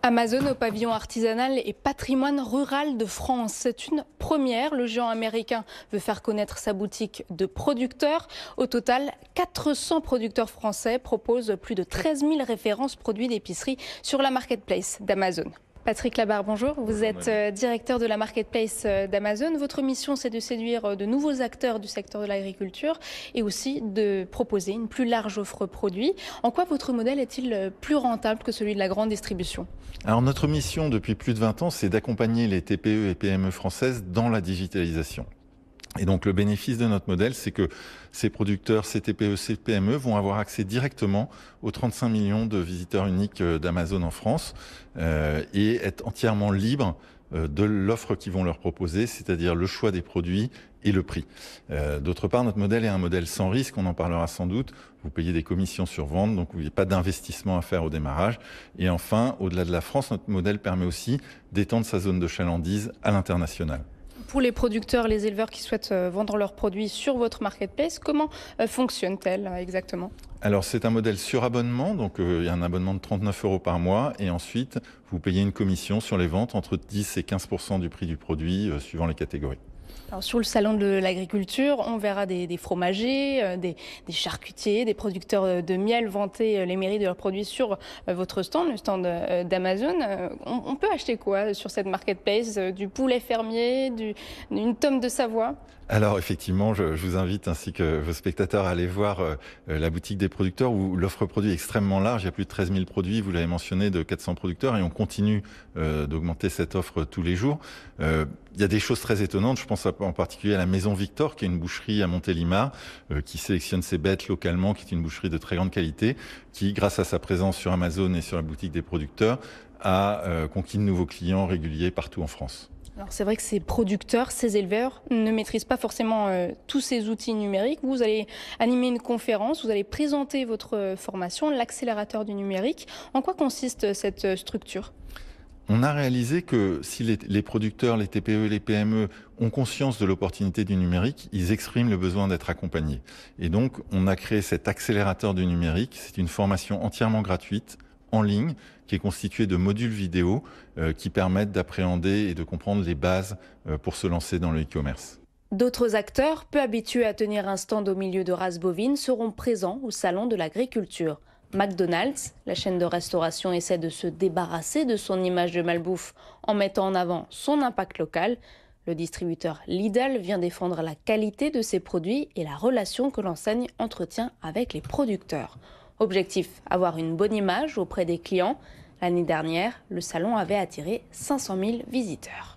Amazon au pavillon artisanal et patrimoine rural de France. C'est une première. Le géant américain veut faire connaître sa boutique de producteurs. Au total, 400 producteurs français proposent plus de 13 000 références produits d'épicerie sur la marketplace d'Amazon. Patrick Labarre, bonjour. Vous êtes directeur de la marketplace d'Amazon. Votre mission, c'est de séduire de nouveaux acteurs du secteur de l'agriculture et aussi de proposer une plus large offre produits. En quoi votre modèle est-il plus rentable que celui de la grande distribution ? Alors notre mission depuis plus de 20 ans, c'est d'accompagner les TPE et PME françaises dans la digitalisation. Et donc le bénéfice de notre modèle, c'est que ces producteurs, ces TPE, ces PME vont avoir accès directement aux 35 millions de visiteurs uniques d'Amazon en France et être entièrement libres de l'offre qu'ils vont leur proposer, c'est-à-dire le choix des produits et le prix. D'autre part, notre modèle est un modèle sans risque, on en parlera sans doute. Vous payez des commissions sur vente, donc il n'y a pas d'investissement à faire au démarrage. Et enfin, au-delà de la France, notre modèle permet aussi d'étendre sa zone de chalandise à l'international. Pour les producteurs, les éleveurs qui souhaitent vendre leurs produits sur votre marketplace, comment fonctionne-t-elle exactement ? Alors c'est un modèle sur abonnement, donc il y a un abonnement de 39 € par mois et ensuite vous payez une commission sur les ventes entre 10 et 15% du prix du produit suivant les catégories. Alors, sur le salon de l'agriculture, on verra des fromagers, des charcutiers, des producteurs de miel vanter les mérites de leurs produits sur votre stand, le stand d'Amazon. On peut acheter quoi sur cette marketplace ? Du poulet fermier, une tome de Savoie ? Alors effectivement, je vous invite ainsi que vos spectateurs à aller voir la boutique des producteurs où l'offre produit est extrêmement large. Il y a plus de 13 000 produits, vous l'avez mentionné, de 400 producteurs et on continue d'augmenter cette offre tous les jours. Il y a des choses très étonnantes, je pense en particulier à la Maison Victor, qui est une boucherie à Montélimar, qui sélectionne ses bêtes localement, qui est une boucherie de très grande qualité, qui, grâce à sa présence sur Amazon et sur la boutique des producteurs, a conquis de nouveaux clients réguliers partout en France. Alors c'est vrai que ces producteurs, ces éleveurs ne maîtrisent pas forcément tous ces outils numériques. Vous allez animer une conférence, vous allez présenter votre formation, l'accélérateur du numérique. En quoi consiste cette structure ? On a réalisé que si les producteurs, les TPE et les PME ont conscience de l'opportunité du numérique, ils expriment le besoin d'être accompagnés. Et donc, on a créé cet accélérateur du numérique. C'est une formation entièrement gratuite, en ligne, qui est constituée de modules vidéo qui permettent d'appréhender et de comprendre les bases pour se lancer dans le e-commerce. D'autres acteurs, peu habitués à tenir un stand au milieu de races bovines, seront présents au salon de l'agriculture. McDonald's, la chaîne de restauration, essaie de se débarrasser de son image de malbouffe en mettant en avant son impact local. Le distributeur Lidl vient défendre la qualité de ses produits et la relation que l'enseigne entretient avec les producteurs. Objectif, avoir une bonne image auprès des clients. L'année dernière, le salon avait attiré 500 000 visiteurs.